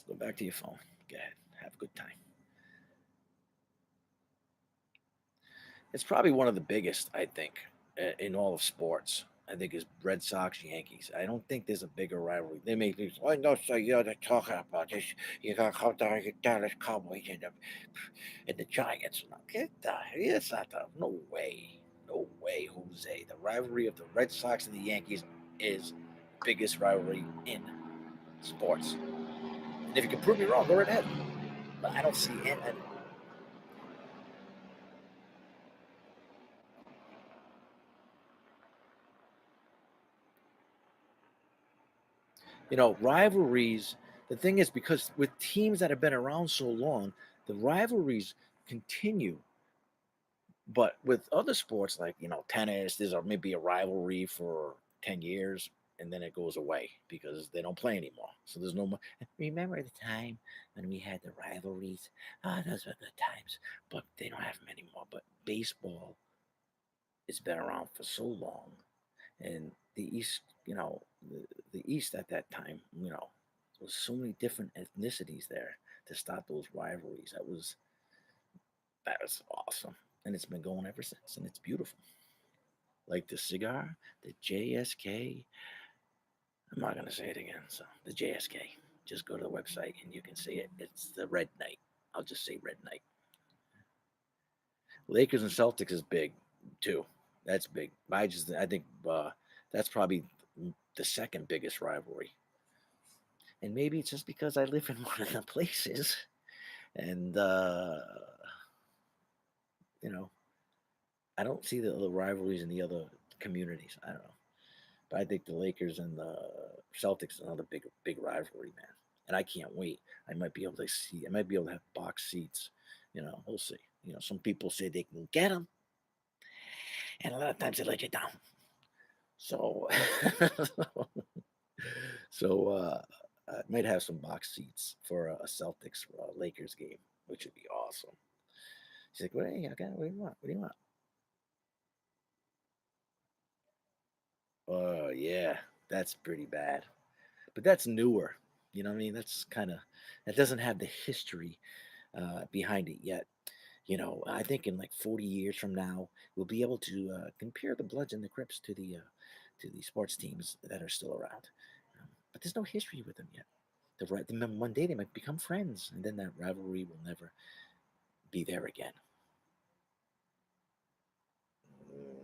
go back to your phone. Go ahead, have a good time. It's probably one of the biggest, I think, in all of sports. I think is Red Sox Yankees. I don't think there's a bigger rivalry. They make these. Oh no, so you're talking about this. You got Dallas Cowboys and the Giants. No, get that. It's not the. No way. No way, Jose. The rivalry of the Red Sox and the Yankees is the biggest rivalry in sports. And if you can prove me wrong, go right ahead. But I don't see it. Rivalries, the thing is, because with teams that have been around so long, the rivalries continue. But with other sports like, tennis, there's maybe a rivalry for 10 years and then it goes away because they don't play anymore. So there's no more. Remember the time when we had the rivalries? Ah, those were good times. But they don't have them anymore. But baseball has been around for so long, and the East, the East at that time, there was so many different ethnicities there to start those rivalries. That was awesome, and it's been going ever since, and it's beautiful. Like the cigar, the JSK. I'm not gonna say it again. So the JSK. Just go to the website and you can see it. It's the Red Knight. I'll just say Red Knight. Lakers and Celtics is big too. That's big. I think that's probably the second biggest rivalry. And maybe it's just because I live in one of the places, and you know, I don't see the rivalries in the other communities. I don't know, but I think the Lakers and the Celtics is another big rivalry, man. And I can't wait. I might be able to see. I might be able to have box seats. We'll see. Some people say they can get them, and a lot of times they let you down. So, so I might have some box seats for a Celtics Lakers game, which would be awesome. She's like, "What? Hey, okay, what do you want? What do you want?" Oh yeah, that's pretty bad. But that's newer. You know what I mean? That doesn't have the history behind it yet. I think in like 40 years from now, we'll be able to compare the Bloods and the Crips to the sports teams that are still around. But there's no history with them yet. One day they might become friends, and then that rivalry will never be there again.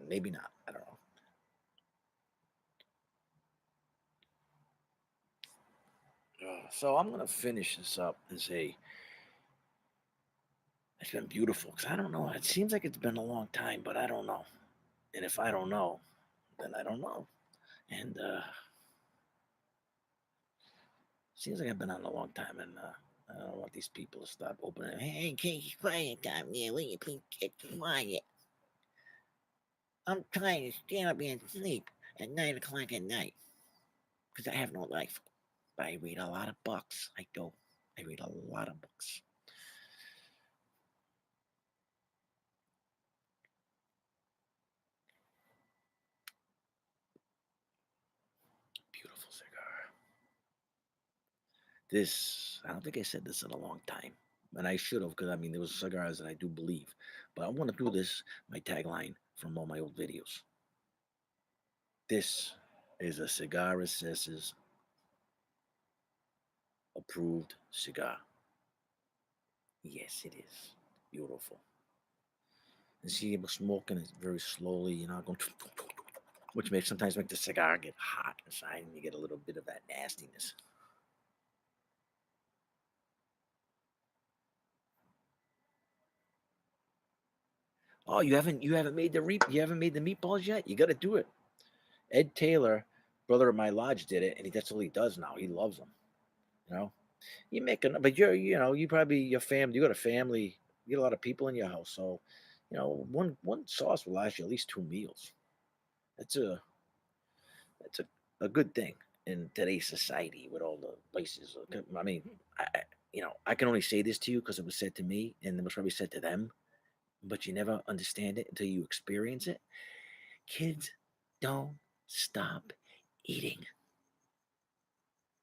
Maybe not. I don't know. So I'm gonna finish this up and say it's been beautiful because I don't know. It seems like it's been a long time, but I don't know. And if I don't know, then I don't know. And seems like I've been on a long time, and I don't want these people to stop opening. Hey, keep quiet down there. Will you please get quiet? I'm trying to stand up and sleep at 9 o'clock at night because I have no life. But I read a lot of books. I do. I read a lot of books. Beautiful cigar. I don't think I said this in a long time. And I should have, because I mean, there was cigars that I do believe. But I want to do this, my tagline from all my old videos. This is a Cigar Assessors approved cigar. Yes, it is. Beautiful. And see, I'm smoking it very slowly, going, which may sometimes make the cigar get hot inside, and you get a little bit of that nastiness. Oh, you haven't made the meatballs yet. You got to do it. Ed Taylor, brother of my lodge, did it, and that's all he does now. He loves them. You know, you make it, but you probably your family. You got a family. You got a lot of people in your house, so one sauce will last you at least 2 meals. That's a That's a good thing in today's society with all the places. I mean, I can only say this to you because it was said to me and it was probably said to them, but you never understand it until you experience it. Kids don't stop eating.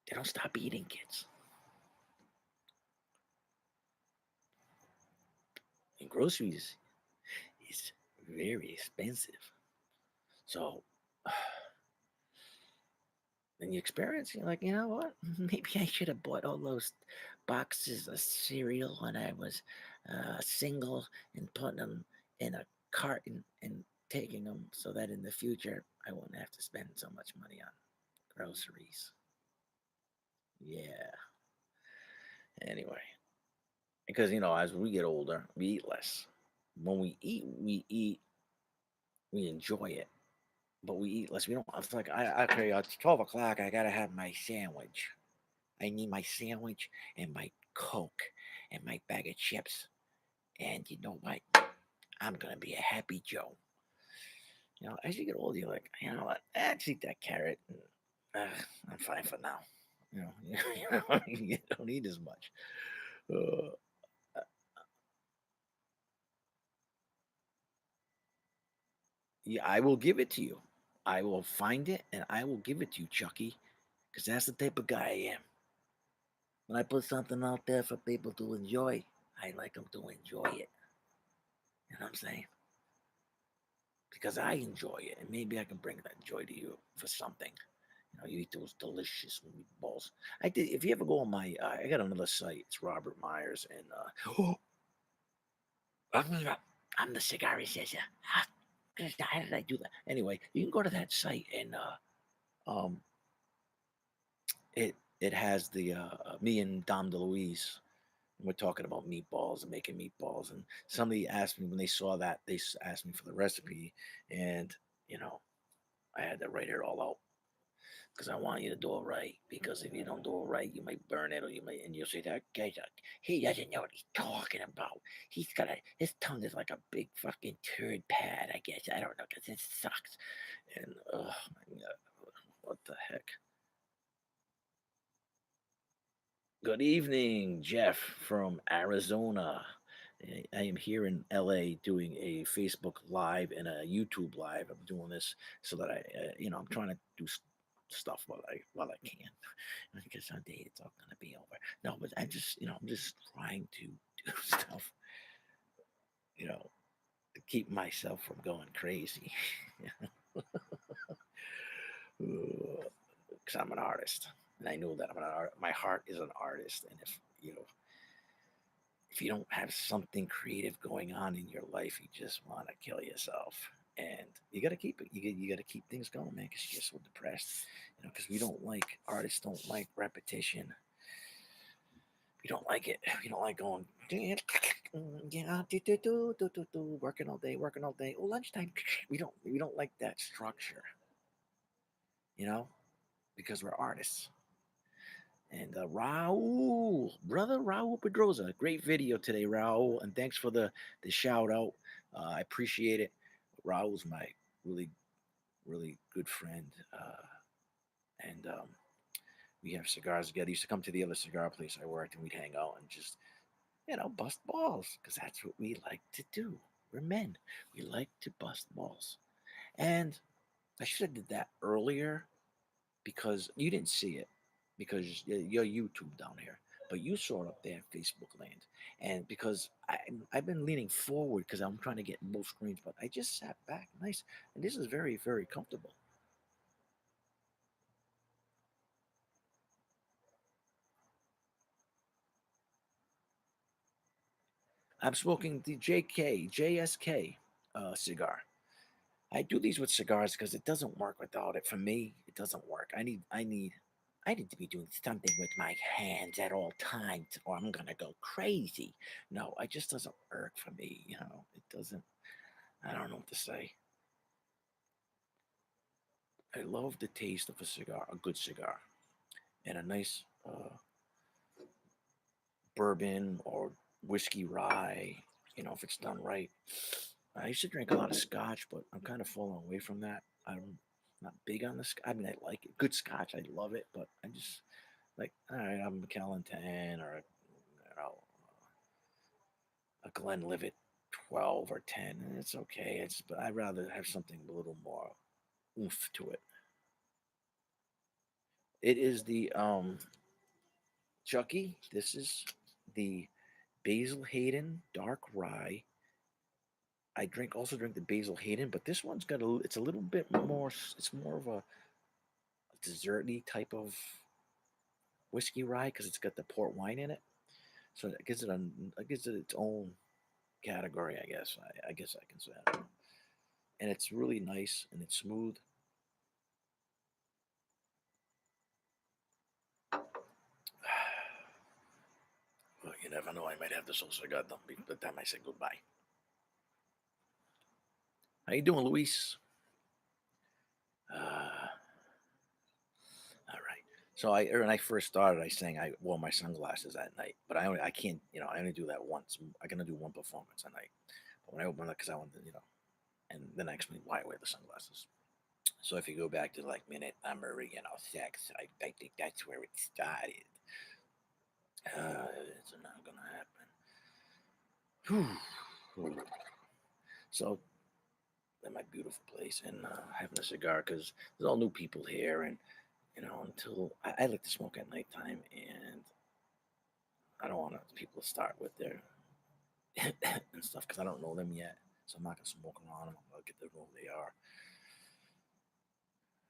They don't stop eating, kids. And groceries is very expensive. So when you experience, you're like, you know what? Maybe I should have bought all those boxes of cereal when I was single and putting them in a carton and taking them so that in the future I wouldn't have to spend so much money on groceries. Yeah. Anyway, because as we get older, we eat less. When we enjoy it, but we eat less. We don't. It's like okay, it's 12 o'clock. I gotta have my sandwich. I need my sandwich and my Coke and my bag of chips. And you know what? I'm gonna be a happy Joe. As you get older, you're like, you know what? Let's eat that carrot. I'm fine for now. You know, you don't need as much. Uh, yeah, I will give it to you. I will find it and I will give it to you, Chucky, because that's the type of guy I am. When I put something out there for people to enjoy, I like them to enjoy it. You know what I'm saying? Because I enjoy it, and maybe I can bring that joy to you for something. You eat those delicious meatballs. I did. If you ever go on I got another site. It's Robert Myers, and I'm the cigar assessor. How did I do that? Anyway, you can go to that site, and um, it has the me and Dom DeLuise We're talking about meatballs and making meatballs, and somebody asked me when they saw that asked me for the recipe, and you know I had to write it all out because I want you to do it right. Because if you don't do it right, you might burn it, or you might, and you'll say that guy, he doesn't know what he's talking about. His tongue is like a big fucking turd pad. I guess I don't know because it sucks. And oh my god, what the heck? Good evening, Jeff from Arizona. I am here in LA doing a Facebook Live and a YouTube Live. I'm doing this so that I'm trying to do stuff while I can. Because someday it's all gonna be over. No, but I'm just trying to do stuff, you know, to keep myself from going crazy. Because I'm an artist, and I know that I'm an art. My heart is an artist, and if you don't have something creative going on in your life, you just want to kill yourself. And you got to keep it. You got to keep things going, man, because you get so depressed. Because we don't like artists don't like repetition. We don't like it. We don't like going. Yeah, working all day, working all day. Oh, lunchtime. We don't like that structure. You know, because we're artists. And Raul, brother Raul Pedroza, great video today, Raul, and thanks for the shout out. I appreciate it. Raul's my really really good friend, and we have cigars together. He used to come to the other cigar place I worked, and we'd hang out and just bust balls because that's what we like to do. We're men. We like to bust balls, and I should have did that earlier because you didn't see it because you're YouTube down here, but you saw it up there in Facebook land. And because I've been leaning forward because I'm trying to get both screens, but I just sat back nice, and this is very, very comfortable. I'm smoking the JSK cigar. I do these with cigars because it doesn't work without it. For me, it doesn't work. I need to be doing something with my hands at all times, or I'm gonna go crazy. No, it just doesn't work for me. It doesn't. I don't know what to say. I love the taste of a cigar, a good cigar, and a nice bourbon or whiskey rye. If it's done right. I used to drink a lot of scotch, but I'm kind of falling away from that. I'm not big on the. I mean, I like it. Good scotch, I love it, but I just like, all right, I'm a Macallan 10 or a Glenlivet 12 or 10. And it's okay. But I'd rather have something a little more oomph to it. It is the Chucky. This is the Basil Hayden Dark Rye. Also drink the Basil Hayden, but this one's got it's a little bit more. It's more of a desserty type of whiskey rye because it's got the port wine in it. So it gives it its own category, I guess. I guess I can say. I don't know. And it's really nice and it's smooth. Well, you never know. I might have this whole cigar done by the time I say goodbye. How you doing, Luis? All right. So when I first started, I sang I wore my sunglasses at night, but I can't, I only do that once. I can only do one performance a night. But when I open it, because I want to, and then I explain why I wear the sunglasses. So if you go back to like minute number, six, I think that's where it started. It's not gonna happen. Whew. So in my beautiful place and having a cigar because there's all new people here and until I like to smoke at nighttime and I don't want people to start with their and stuff because I don't know them yet. So I'm not gonna smoke around them. I'm gonna get to know who they are.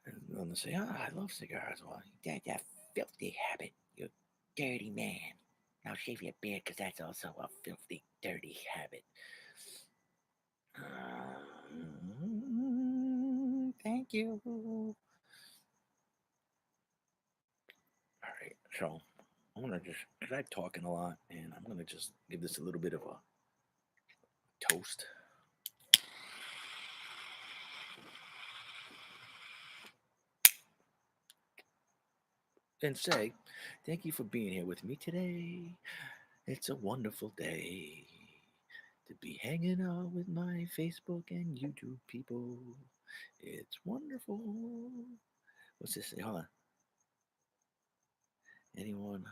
And then they say, "Ah, I love cigars." Well, that filthy habit, you dirty man. Now shave your beard because that's also a filthy, dirty habit. Thank you. All right, so I'm gonna just, cause I'm talking a lot, and I'm gonna just give this a little bit of a toast and say thank you for being here with me today. It's a wonderful day to be hanging out with my Facebook and YouTube people. It's wonderful. What's this say? Hold on. Anyone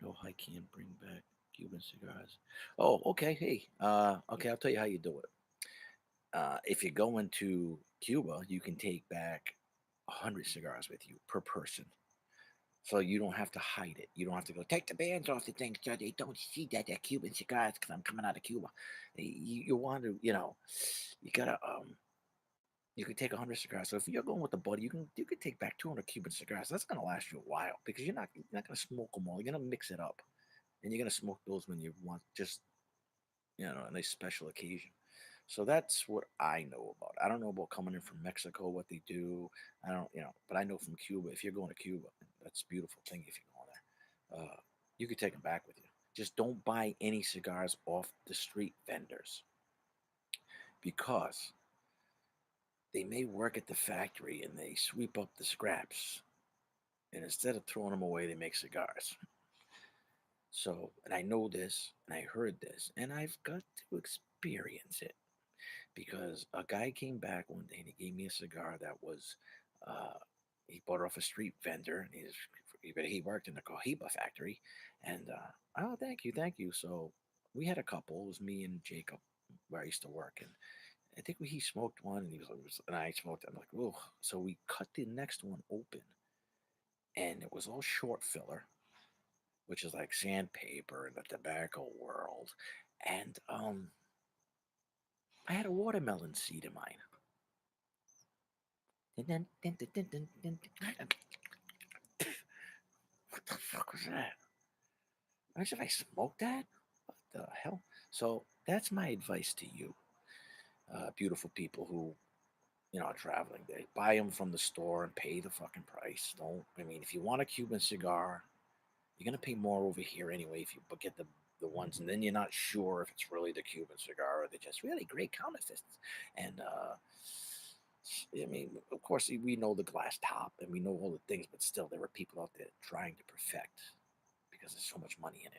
know I can bring back Cuban cigars? Oh, okay. Hey, okay. I'll tell you how you do it. If you go into Cuba, you can take back 100 cigars with you per person. So you don't have to hide it. You don't have to go take the bands off the thing so they don't see that they're Cuban cigars because I'm coming out of Cuba. You want to, you gotta you can take 100 cigars. So if you're going with a buddy, you can take back 200 Cuban cigars. That's gonna last you a while because you're not gonna smoke them all. You're gonna mix it up, and you're gonna smoke those when you want just a nice special occasion. So that's what I know about. I don't know about coming in from Mexico, what they do. I don't, but I know from Cuba. If you're going to Cuba, that's a beautiful thing. If you're going there, you could take them back with you. Just don't buy any cigars off the street vendors because they may work at the factory and they sweep up the scraps. And instead of throwing them away, they make cigars. So, and I know this, and I heard this, and I've got to experience it because a guy came back one day and he gave me a cigar that was, uh, he bought it off a street vendor, and he worked in the Cohiba factory, and oh, thank you. So we had a couple. It was me and Jacob where I used to work, and I think he smoked one, and and I smoked. I'm like, oh. So we cut the next one open, and it was all short filler, which is like sandpaper in the tobacco world, and I had a watermelon seed in mine. What the fuck was that? Imagine if I smoked that? What the hell? So that's my advice to you, beautiful people who are traveling. They buy them from the store and pay the fucking price. Don't. I mean, if you want a Cuban cigar, you're gonna pay more over here anyway if you get the ones, and then you're not sure if it's really the Cuban cigar or they're just really great counterfeits. And I mean, of course, we know the glass top and we know all the things, but still, there are people out there trying to perfect because there's so much money in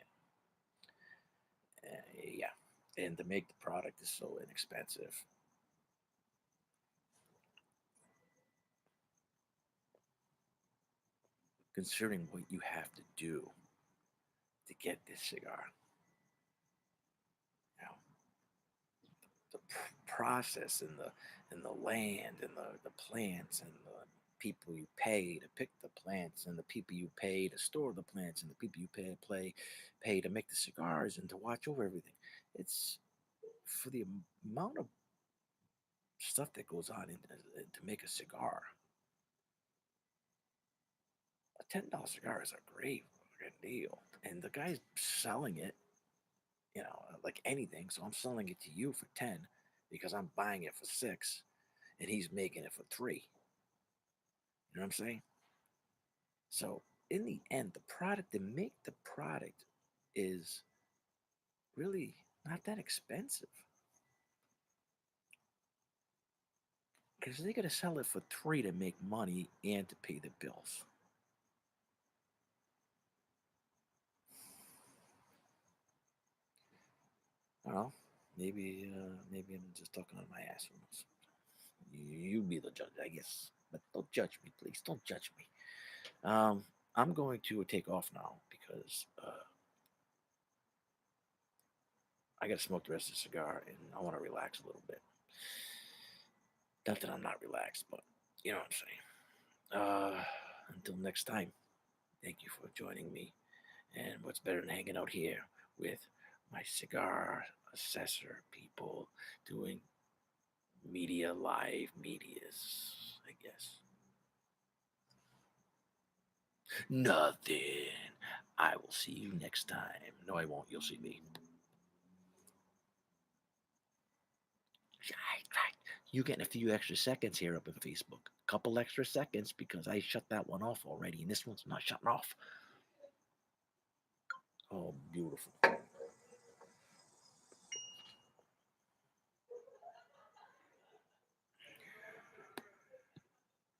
it. Yeah, and to make the product is so inexpensive. Considering what you have to do to get this cigar, you know, the process and the land and the plants and the people you pay to pick the plants and the people you pay to store the plants and the people you pay to make the cigars and to watch over everything. It's for the amount of stuff that goes on to make a cigar. A $10 cigar is a great fucking deal, and the guy's selling it, like anything. So I'm selling it to you for 10 because I'm buying it for 6, and he's making it for 3. You know what I'm saying? So in the end, the product to make the product is really not that expensive because they got to sell it for 3 to make money and to pay the bills. I don't know. Maybe I'm just talking on my ass. You be the judge, I guess. But don't judge me, please. Don't judge me. I'm going to take off now because I got to smoke the rest of the cigar and I want to relax a little bit. Not that I'm not relaxed, but you know what I'm saying. Until next time, thank you for joining me. And what's better than hanging out here with my cigar assessor people doing live medias, I guess. Nothing. I will see you next time. No, I won't. You'll see me. You getting a few extra seconds here up in Facebook. Couple extra seconds because I shut that one off already, and this one's not shutting off. Oh, beautiful.